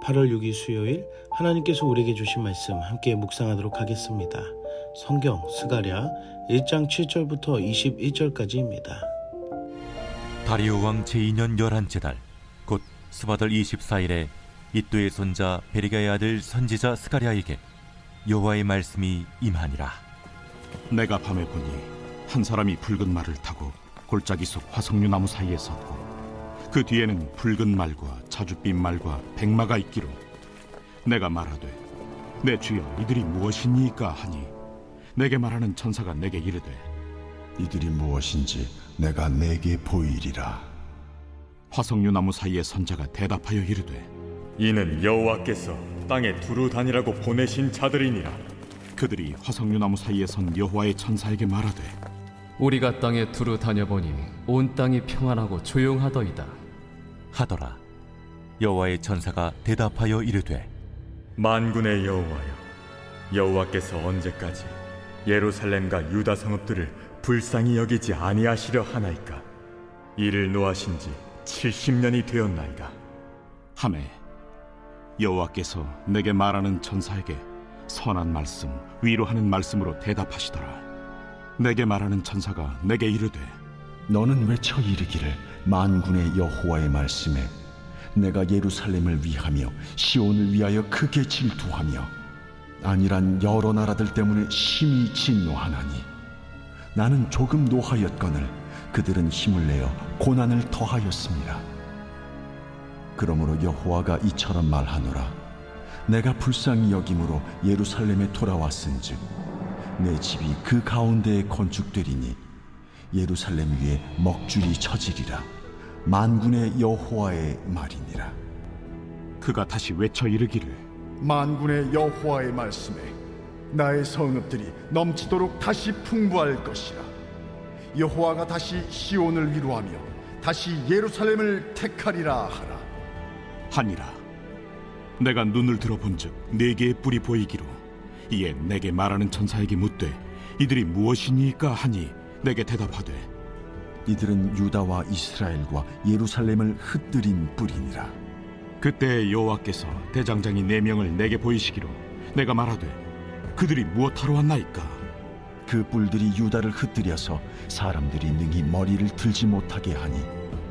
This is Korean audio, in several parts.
8월 6일 수요일 하나님께서 우리에게 주신 말씀 함께 묵상하도록 하겠습니다. 성경 스가랴 1장 7절부터 21절까지입니다. 다리오 왕 제2년 11째 달 곧 스바들 24일에 이또의 손자 베리가의 아들 선지자 스가랴에게 여호와의 말씀이 임하니라. 내가 밤에 보니 한 사람이 붉은 말을 타고 골짜기 속 화석류 나무 사이에 섰고 그 뒤에는 붉은 말과 자줏빛 말과 백마가 있기로 내가 말하되 내 주여 이들이 무엇이니까 하니 내게 말하는 천사가 내게 이르되 이들이 무엇인지 내가 내게 보이리라. 화석류 나무 사이에 선 자가 대답하여 이르되 이는 여호와께서 땅에 두루 다니라고 보내신 자들이니라. 그들이 화석류 나무 사이에 선 여호와의 천사에게 말하되 우리가 땅에 두루 다녀보니 온 땅이 평안하고 조용하더이다 하더라. 여호와의 천사가 대답하여 이르되 만군의 여호와여, 여호와께서 언제까지 예루살렘과 유다 성읍들을 불쌍히 여기지 아니하시려 하나이까? 이를 노하신 지 70년이 되었나이다. 하매 여호와께서 내게 말하는 천사에게 선한 말씀 위로하는 말씀으로 대답하시더라. 내게 말하는 천사가 내게 이르되 너는 외쳐 이르기를 만군의 여호와의 말씀에 내가 예루살렘을 위하며 시온을 위하여 크게 질투하며 아니란 여러 나라들 때문에 심히 진노하나니 나는 조금 노하였거늘 그들은 힘을 내어 고난을 더하였습니다. 그러므로 여호와가 이처럼 말하노라. 내가 불쌍히 여김으로 예루살렘에 돌아왔은즉 내 집이 그 가운데에 건축되리니 예루살렘 위에 먹줄이 쳐지리라. 만군의 여호와의 말이니라. 그가 다시 외쳐 이르기를 만군의 여호와의 말씀에 나의 성읍들이 넘치도록 다시 풍부할 것이라. 여호와가 다시 시온을 위로하며 다시 예루살렘을 택하리라 하라. 하니라. 내가 눈을 들어본즉 네 개의 뿔이 보이기로 이에 내게 말하는 천사에게 묻되 이들이 무엇이니까 하니 내게 대답하되 이들은 유다와 이스라엘과 예루살렘을 흩뜨린 뿔이니라. 그때 여호와께서 대장장이 4명을 내게 보이시기로 내가 말하되 그들이 무엇하러 왔나이까? 그 뿔들이 유다를 흩뜨려서 사람들이 능히 머리를 들지 못하게 하니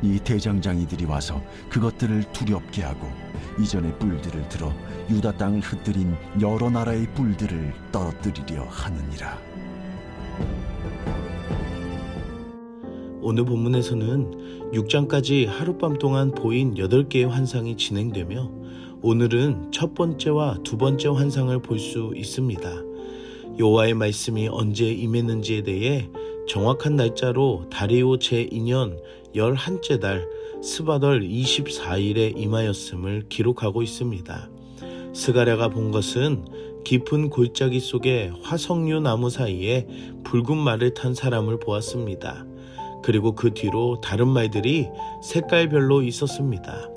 이 대장장이들이 와서 그것들을 두렵게 하고 이전의 뿔들을 들어 유다 땅을 흩뜨린 여러 나라의 뿔들을 떨어뜨리려 하느니라. 오늘 본문에서는 6장까지 하룻밤 동안 보인 8개의 환상이 진행되며 오늘은 첫 번째와 두 번째 환상을 볼 수 있습니다. 여호와의 말씀이 언제 임했는지에 대해 정확한 날짜로 다리오 제2년 11째 달 스바덜 24일에 임하였음을 기록하고 있습니다. 스가랴가 본 것은 깊은 골짜기 속에 화석류 나무 사이에 붉은 말을 탄 사람을 보았습니다. 그리고 그 뒤로 다른 말들이 색깔별로 있었습니다.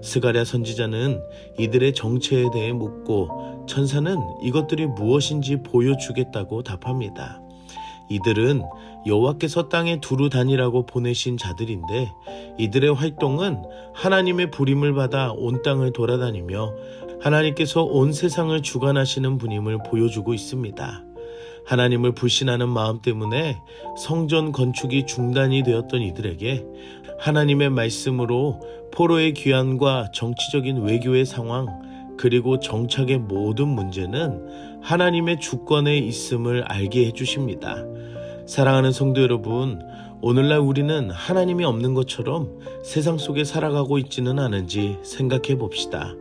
스가랴 선지자는 이들의 정체에 대해 묻고 천사는 이것들이 무엇인지 보여주겠다고 답합니다. 이들은 여호와께서 땅에 두루 다니라고 보내신 자들인데 이들의 활동은 하나님의 부림을 받아 온 땅을 돌아다니며 하나님께서 온 세상을 주관하시는 분임을 보여주고 있습니다. 하나님을 불신하는 마음 때문에 성전 건축이 중단이 되었던 이들에게 하나님의 말씀으로 포로의 귀환과 정치적인 외교의 상황 그리고 정착의 모든 문제는 하나님의 주권에 있음을 알게 해주십니다. 사랑하는 성도 여러분, 오늘날 우리는 하나님이 없는 것처럼 세상 속에 살아가고 있지는 않은지 생각해 봅시다.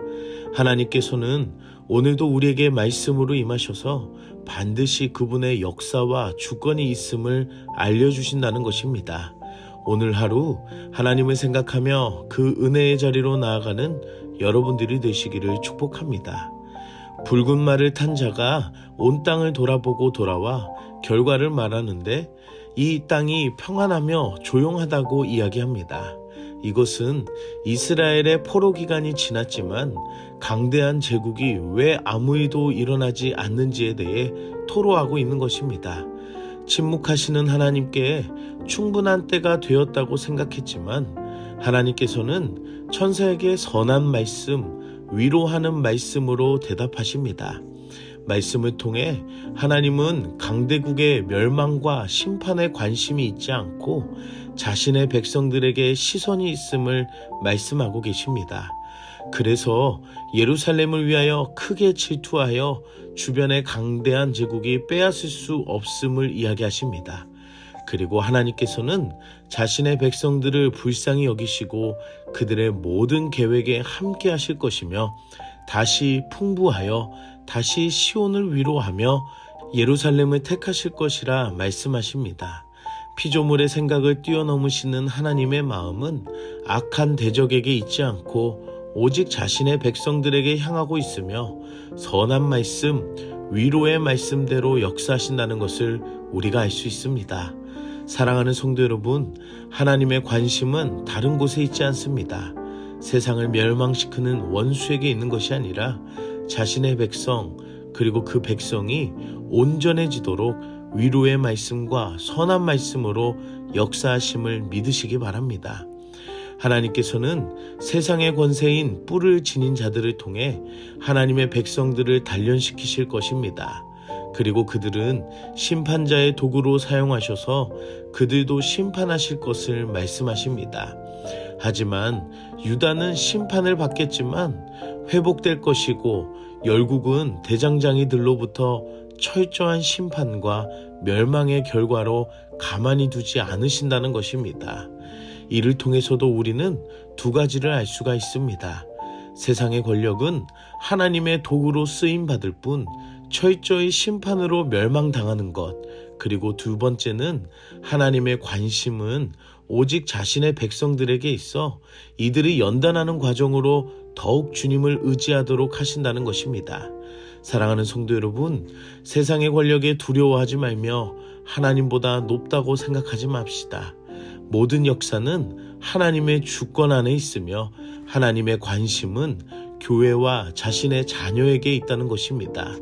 하나님께서는 오늘도 우리에게 말씀으로 임하셔서 반드시 그분의 역사와 주권이 있음을 알려주신다는 것입니다. 오늘 하루 하나님을 생각하며 그 은혜의 자리로 나아가는 여러분들이 되시기를 축복합니다. 붉은 말을 탄 자가 온 땅을 돌아보고 돌아와 결과를 말하는데 이 땅이 평안하며 조용하다고 이야기합니다. 이것은 이스라엘의 포로 기간이 지났지만 강대한 제국이 왜 아무 일도 일어나지 않는지에 대해 토로하고 있는 것입니다. 침묵하시는 하나님께 충분한 때가 되었다고 생각했지만 하나님께서는 천사에게 선한 말씀, 위로하는 말씀으로 대답하십니다. 말씀을 통해 하나님은 강대국의 멸망과 심판에 관심이 있지 않고 자신의 백성들에게 시선이 있음을 말씀하고 계십니다. 그래서 예루살렘을 위하여 크게 질투하여 주변의 강대한 제국이 빼앗을 수 없음을 이야기하십니다. 그리고 하나님께서는 자신의 백성들을 불쌍히 여기시고 그들의 모든 계획에 함께 하실 것이며 다시 풍부하여 다시 시온을 위로하며 예루살렘을 택하실 것이라 말씀하십니다. 피조물의 생각을 뛰어넘으시는 하나님의 마음은 악한 대적에게 있지 않고 오직 자신의 백성들에게 향하고 있으며 선한 말씀, 위로의 말씀대로 역사하신다는 것을 우리가 알 수 있습니다. 사랑하는 성도 여러분, 하나님의 관심은 다른 곳에 있지 않습니다. 세상을 멸망시키는 원수에게 있는 것이 아니라 자신의 백성, 그리고 그 백성이 온전해지도록 위로의 말씀과 선한 말씀으로 역사하심을 믿으시기 바랍니다. 하나님께서는 세상의 권세인 뿔을 지닌 자들을 통해 하나님의 백성들을 단련시키실 것입니다. 그리고 그들은 심판자의 도구로 사용하셔서 그들도 심판하실 것을 말씀하십니다. 하지만 유다는 심판을 받겠지만 회복될 것이고 열국은 대장장이들로부터 철저한 심판과 멸망의 결과로 가만히 두지 않으신다는 것입니다. 이를 통해서도 우리는 두 가지를 알 수가 있습니다. 세상의 권력은 하나님의 도구로 쓰임받을 뿐 철저히 심판으로 멸망당하는 것, 그리고 두 번째는 하나님의 관심은 오직 자신의 백성들에게 있어 이들이 연단하는 과정으로 더욱 주님을 의지하도록 하신다는 것입니다. 사랑하는 성도 여러분, 세상의 권력에 두려워하지 말며 하나님보다 높다고 생각하지 맙시다. 모든 역사는 하나님의 주권 안에 있으며 하나님의 관심은 교회와 자신의 자녀에게 있다는 것입니다.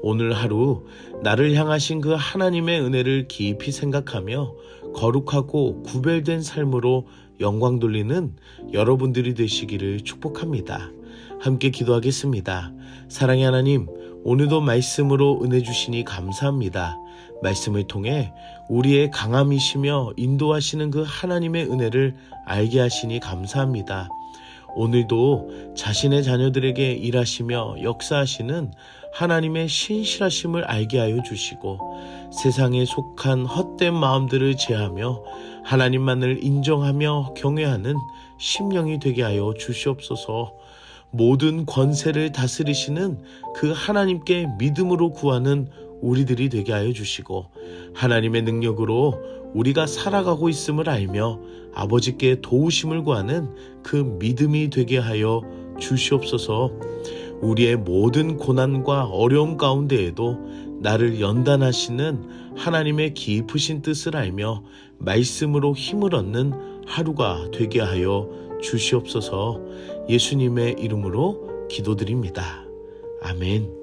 오늘 하루 나를 향하신 그 하나님의 은혜를 깊이 생각하며 거룩하고 구별된 삶으로 영광 돌리는 여러분들이 되시기를 축복합니다. 함께 기도하겠습니다. 사랑의 하나님, 오늘도 말씀으로 은혜 주시니 감사합니다. 말씀을 통해 우리의 강함이시며 인도하시는 그 하나님의 은혜를 알게 하시니 감사합니다. 오늘도 자신의 자녀들에게 일하시며 역사하시는 하나님의 신실하심을 알게 하여 주시고 세상에 속한 헛된 마음들을 제하며 하나님만을 인정하며 경외하는 심령이 되게 하여 주시옵소서. 모든 권세를 다스리시는 그 하나님께 믿음으로 구하는 우리들이 되게 하여 주시고 하나님의 능력으로 우리가 살아가고 있음을 알며 아버지께 도우심을 구하는 그 믿음이 되게 하여 주시옵소서. 우리의 모든 고난과 어려움 가운데에도 나를 연단하시는 하나님의 깊으신 뜻을 알며 말씀으로 힘을 얻는 하루가 되게 하여 주시옵소서. 예수님의 이름으로 기도드립니다. 아멘.